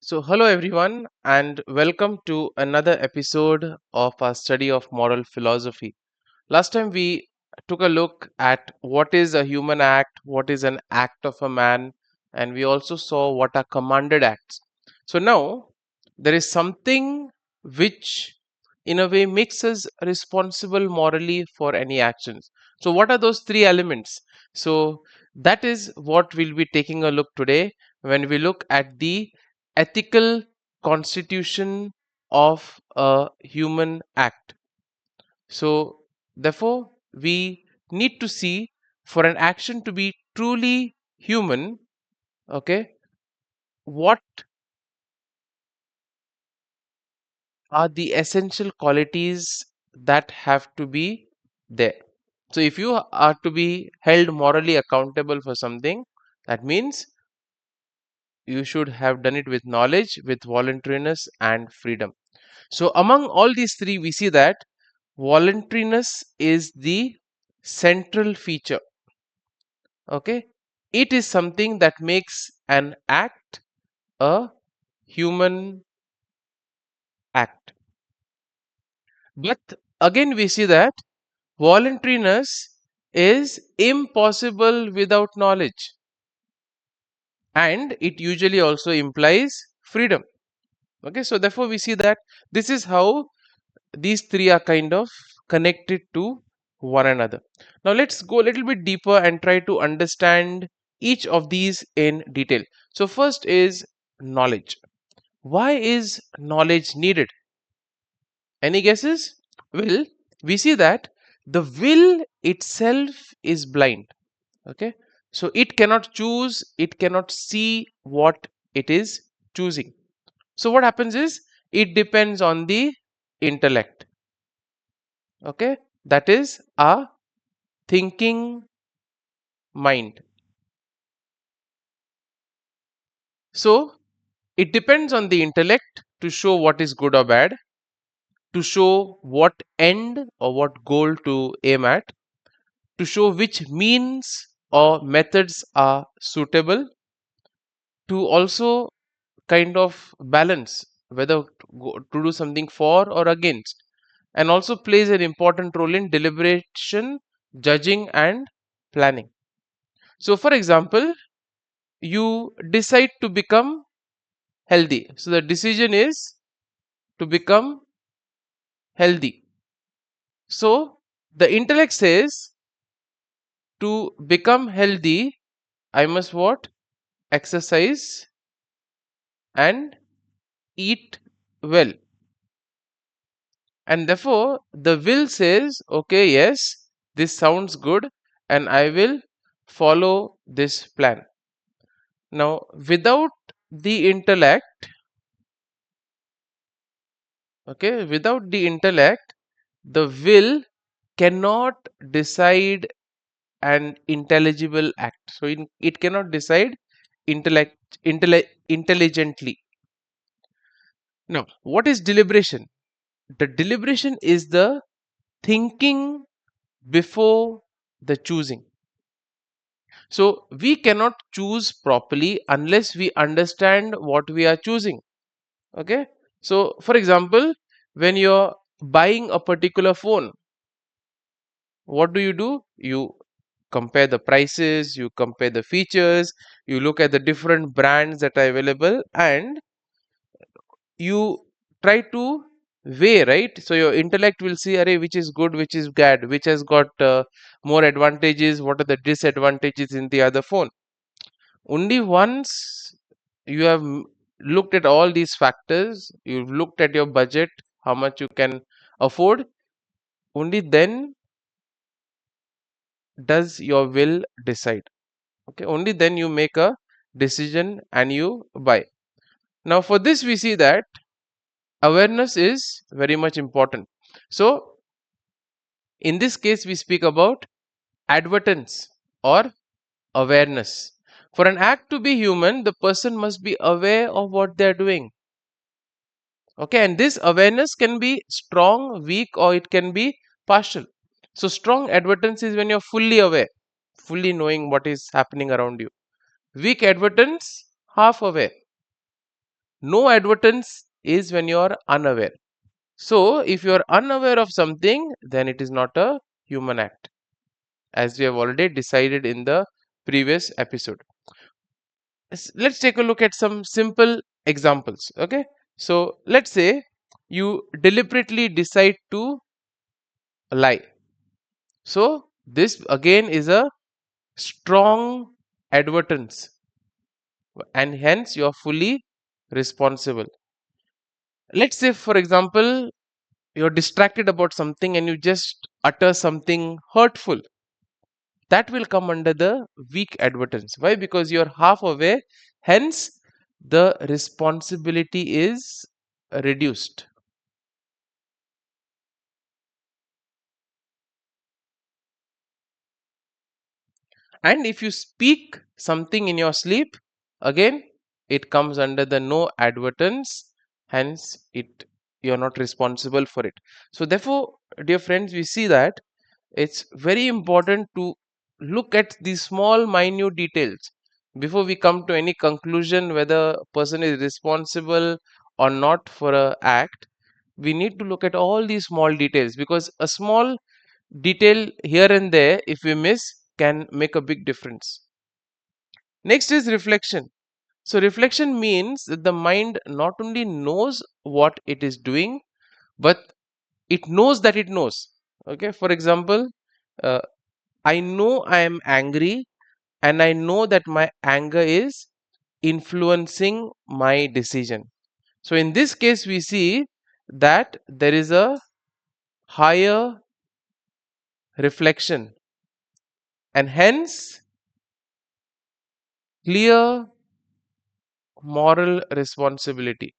Hello everyone, and welcome to another episode of our study of moral philosophy. Last time we took a look at what is a human act, what is an act of a man, and we also saw what are commanded acts. So now there is something which, in a way, makes us responsible morally for any actions. So, what are those three elements? So, that is what we'll be taking a look today when we look at the ethical constitution of a human act. So, therefore, we need to see for an action to be truly human, okay, what are the essential qualities that have to be there. So, if you are to be held morally accountable for something, that means you should have done it with knowledge, with voluntariness, and freedom. So, among all these three, we see that voluntariness is the central feature. Okay, it is something that makes an act a human act. But again, we see that voluntariness is impossible without knowledge, and it usually also implies freedom. Okay, so therefore, we see that this is how these three are kind of connected to one another. Now, let's go a little bit deeper and try to understand each of these in detail. So, first is knowledge. Why is knowledge needed? Any guesses? Well, we see that the will itself is blind. Okay, so it cannot choose, it cannot see what it is choosing. So, what happens is it depends on the intellect. Okay, that is a thinking mind. So, it depends on the intellect to show what is good or bad, to show what end or what goal to aim at, to show which means or methods are suitable, to also kind of balance whether to do something for or against, and also plays an important role in deliberation, judging, and planning. So, for example, you decide to become healthy. So, the decision is to become healthy. So, the intellect says to become healthy, I must what? Exercise and eat well. And therefore, the will says, okay, yes, this sounds good, and I will follow this plan. Now, without the intellect, okay, without the intellect, the will cannot decide an intelligible act. So, it cannot decide intelligently. Now, what is deliberation? The deliberation is the thinking before the choosing. So, we cannot choose properly unless we understand what we are choosing. Okay. So, for example, when you're buying a particular phone, what do? You compare the prices, you compare the features, you look at the different brands that are available, and you try to weigh, right? So your intellect will see, array, which is good, which is bad, which has got more advantages, what are the disadvantages in the other phone. Only once you have looked at all these factors, you've looked at your budget, how much you can afford, only then does your will decide. Okay, only then you make a decision and you buy. Now, for this, we see that awareness is very much important. So, in this case, we speak about advertence or awareness. For an act to be human, the person must be aware of what they are doing. Okay, and this awareness can be strong, weak, or it can be partial. So, strong advertence is when you're fully aware, fully knowing what is happening around you. Weak advertence, half aware. No advertence is when you are unaware. So if you are unaware of something, then it is not a human act, as we have already decided in the previous episode. Let's take a look at some simple examples. Okay, so let's say you deliberately decide to lie. So this again is a strong advertence, and hence you are fully responsible. Let's say, for example, you're distracted about something and you just utter something hurtful. That will come under the weak advertence. Why? Because you're half aware, hence the responsibility is reduced. And if you speak something in your sleep, again it comes under the no advertence, hence it, you're not responsible for it. So therefore, dear friends, we see that it's very important to look at these small minute details before we come to any conclusion whether a person is responsible or not for a act. We need to look at all these small details, because a small detail here and there, if we miss, can make a big difference. Next is reflection. So reflection means that the mind not only knows what it is doing, but it knows that it knows. Okay, for example, uh, I know I am angry, and I know that my anger is influencing my decision. So in this case, we see that there is a higher reflection, and hence clear moral responsibility.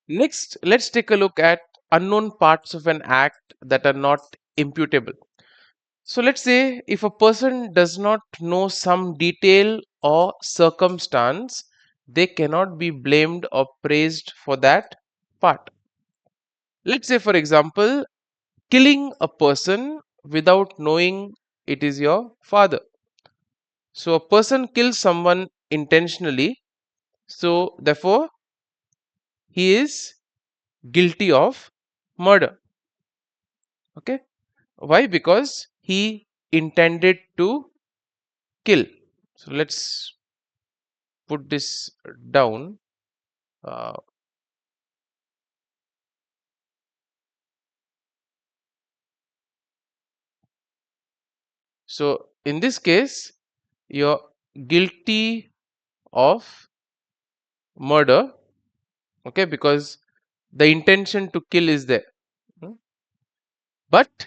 Next, let's take a look at unknown parts of an act that are not imputable. So let's say if a person does not know some detail or circumstance, they cannot be blamed or praised for that part. Let's say, for example, killing a person without knowing it is your father. So a person kills someone intentionally, so therefore he is guilty of murder. Okay, why? Because he intended to kill. So let's put this down. Uh, so in this case, you're guilty of murder. Okay, because the intention to kill is there. Hmm? But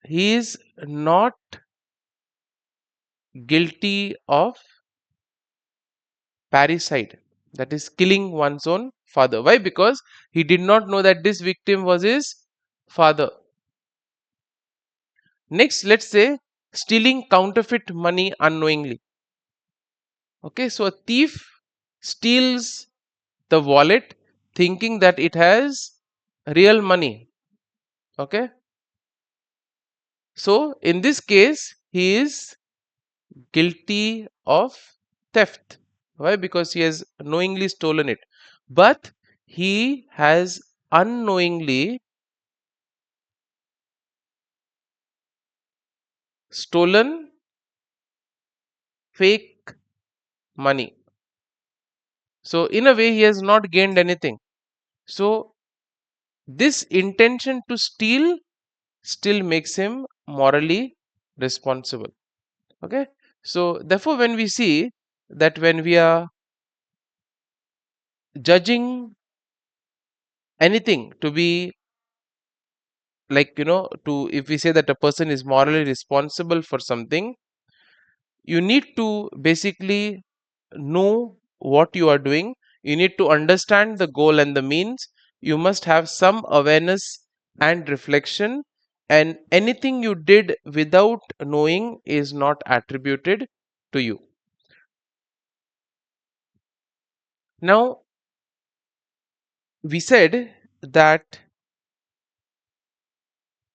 he is not guilty of parricide, that is killing one's own father. Why? Because he did not know that this victim was his father. Next, let's say stealing counterfeit money unknowingly. Okay, so a thief steals the wallet thinking that it has real money. Okay, so in this case he is guilty of theft. Why? Because he has knowingly stolen it, but he has unknowingly stolen fake money. So in a way he has not gained anything. So this intention to steal still makes him morally responsible. Okay, so therefore when we see that when we are judging anything to be, like, to, if we say that a person is morally responsible for something, you need to basically know what you are doing. You need to understand the goal and the means. You must have some awareness and reflection, and anything you did without knowing is not attributed to you. Now, we said that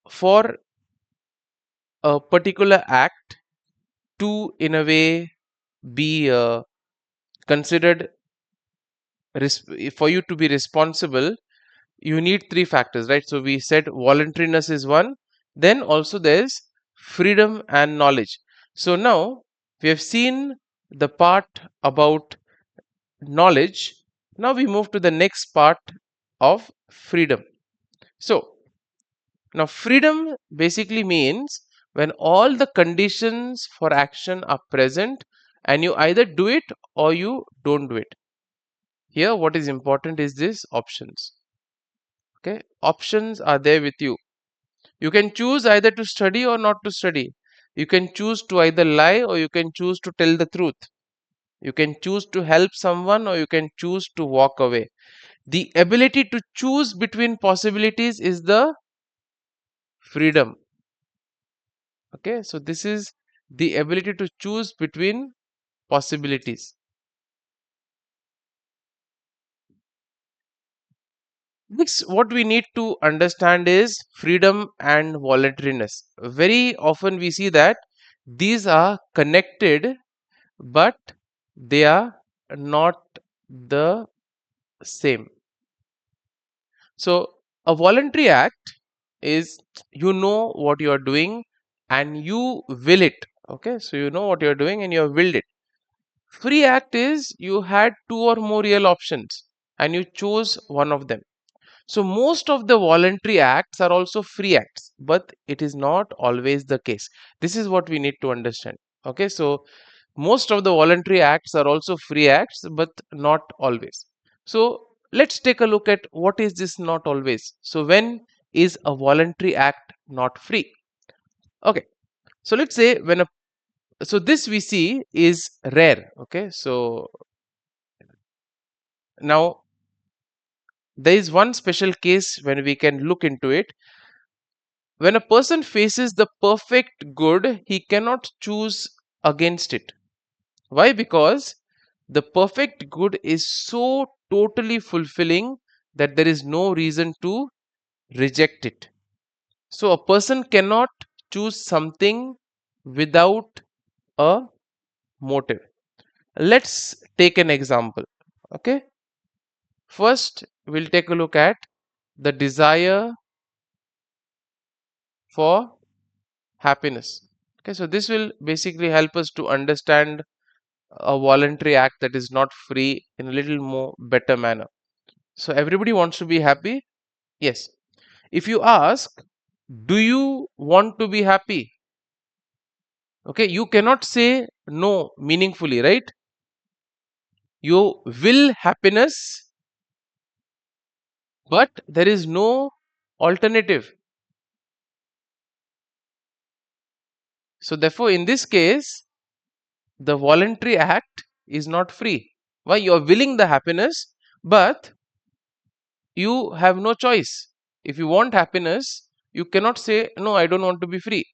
for a particular act to, in a way, be considered for you to be responsible, you need three factors, right? So we said voluntariness is one, then also there's freedom and knowledge. So now we have seen the part about knowledge. Now we move to the next part of freedom. So now freedom basically means when all the conditions for action are present and you either do it or you don't do it. Here what is important is this options. Okay, options are there with you. You can choose either to study or not to study. You can choose to either lie or you can choose to tell the truth. You can choose to help someone or you can choose to walk away. The ability to choose between possibilities is the freedom. Okay, so this is the ability to choose between possibilities. Next, what we need to understand is freedom and voluntariness. Very often we see that these are connected, but they are not the same. So, a voluntary act is you know what you are doing and you will it. Okay, so you know what you are doing and you have willed it. Free act is you had two or more real options and you chose one of them. So most of the voluntary acts are also free acts, but it is not always the case. This is what we need to understand. Okay, so most of the voluntary acts are also free acts, but not always. So let's take a look at what is this not always. So when is a voluntary act not free? Okay, so let's say when a so this we see is rare. Okay, so now there is one special case when we can look into it. When a person faces the perfect good, he cannot choose against it. Why? Because the perfect good is so totally fulfilling that there is no reason to reject it. So a person cannot choose something without a motive. Let's take an example. Okay. First, we'll take a look at the desire for happiness. Okay, so this will basically help us to understand a voluntary act that is not free in a little more better manner. So everybody wants to be happy. Yes. If you ask, do you want to be happy? Okay, you cannot say no meaningfully, right? You will happiness, but there is no alternative. So therefore, in this case, the voluntary act is not free. Why? You are willing the happiness, but you have no choice. If you want happiness, you cannot say, no, I don't want to be free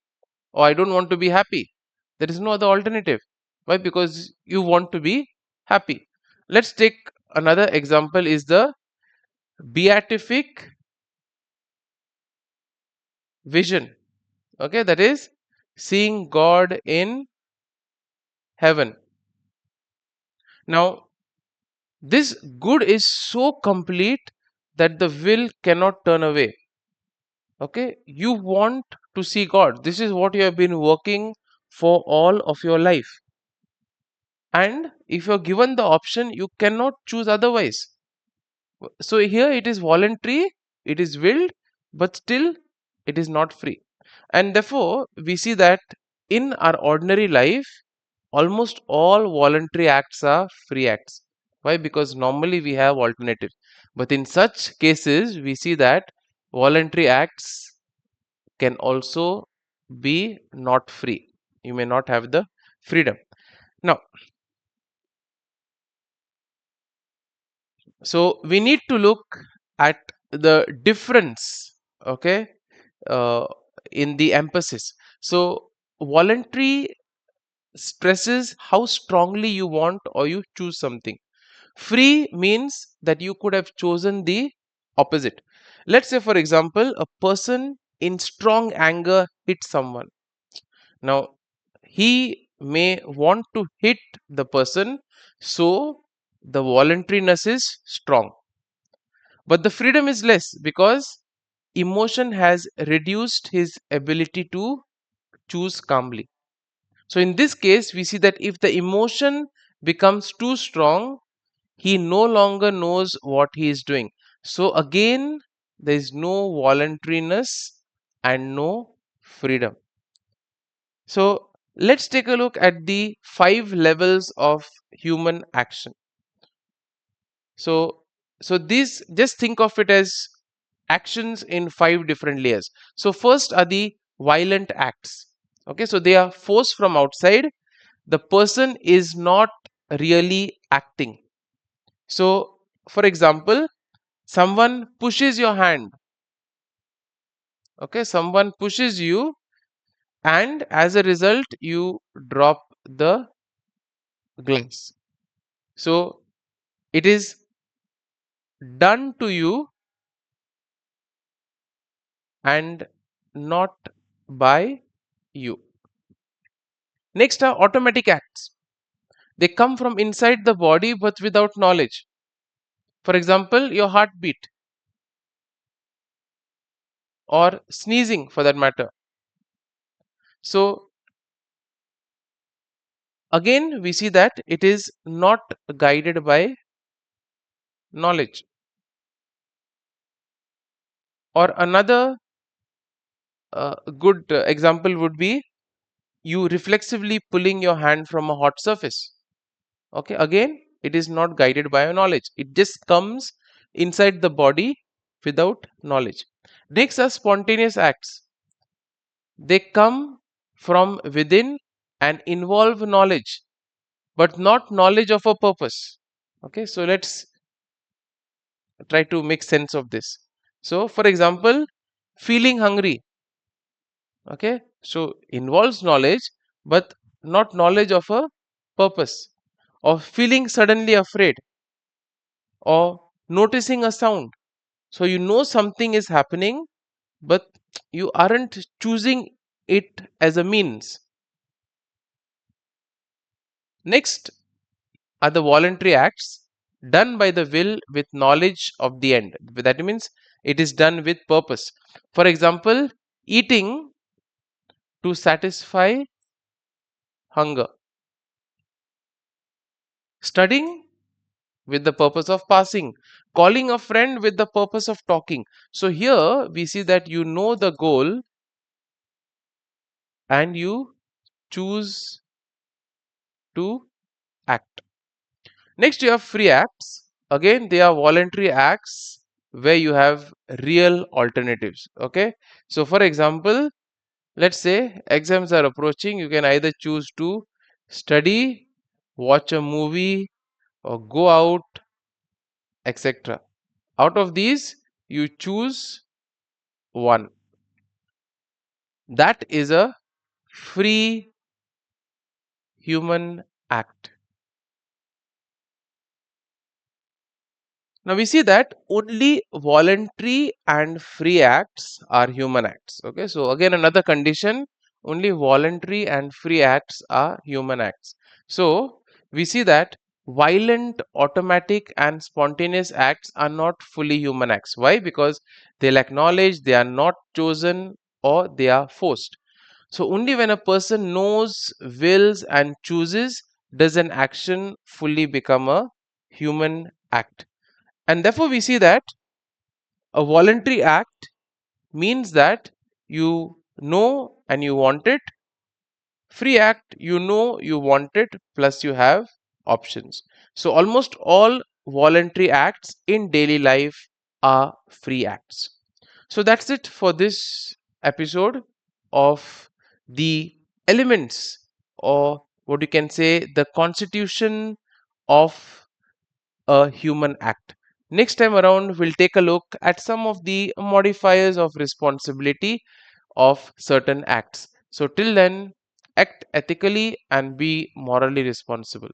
or I don't want to be happy. There is no other alternative. Why? Because you want to be happy. Let's take another example is the beatific vision. Okay, that is seeing God in heaven. Now, this good is so complete that the will cannot turn away. Okay, you want to see God. This is what you have been working for all of your life. And if you're given the option, you cannot choose otherwise. So here it is voluntary, it is willed, but still it is not free. And therefore, we see that in our ordinary life, almost all voluntary acts are free acts. Why? Because normally we have alternative. But in such cases, we see that voluntary acts can also be not free. You may not have the freedom. Now, so we need to look at the difference, okay, uh, in the emphasis. So, voluntary stresses how strongly you want or you choose something. Free means that you could have chosen the opposite. Let's say, for example, a person in strong anger hits someone. Now, he may want to hit the person, so the voluntariness is strong. But the freedom is less because emotion has reduced his ability to choose calmly. So, in this case, we see that if the emotion becomes too strong, he no longer knows what he is doing. So, again, there is no voluntariness and no freedom. So, let's take a look at the 5 levels of human action. So, these, just think of it as actions in 5 different layers. So, first are the violent acts. Okay, so they are forced from outside. The person is not really acting. So, for example, someone pushes your hand. Okay, someone pushes you, and as a result, you drop the glass. So, it is done to you and not by you. Next are automatic acts. They come from inside the body but without knowledge. For example, your heartbeat or sneezing for that matter. So, again, we see that it is not guided by knowledge. Or another good example would be you reflexively pulling your hand from a hot surface. Okay, again, it is not guided by your knowledge. It just comes inside the body without knowledge. Next are spontaneous acts. They come from within and involve knowledge, but not knowledge of a purpose. Okay, so let's try to make sense of this. So, for example, feeling hungry. Okay, so involves knowledge, but not knowledge of a purpose. Or feeling suddenly afraid, or noticing a sound. So you know something is happening, but you aren't choosing it as a means. Next are the voluntary acts done by the will with knowledge of the end. That means it is done with purpose. For example, eating to satisfy hunger, studying with the purpose of passing, calling a friend with the purpose of talking. So here we see that you know the goal and you choose to act. Next, you have free acts. Again, they are voluntary acts where you have real alternatives. Okay, so for example, let's say exams are approaching, you can either choose to study, watch a movie, or go out, etc. Out of these, you choose one. That is a free human act. Now we see that only voluntary and free acts are human acts. Okay, so again, another condition, only voluntary and free acts are human acts. So we see that violent, automatic, and spontaneous acts are not fully human acts. Why? Because they lack knowledge, they are not chosen, or they are forced. So only when a person knows, wills, and chooses does an action fully become a human act. And therefore, we see that a voluntary act means that you know and you want it. Free act, you know you want it, plus you have options. So, almost all voluntary acts in daily life are free acts. So, that's it for this episode of the elements, or what you can say, the constitution of a human act. Next time around, we'll take a look at some of the modifiers of responsibility of certain acts. So, till then, act ethically and be morally responsible.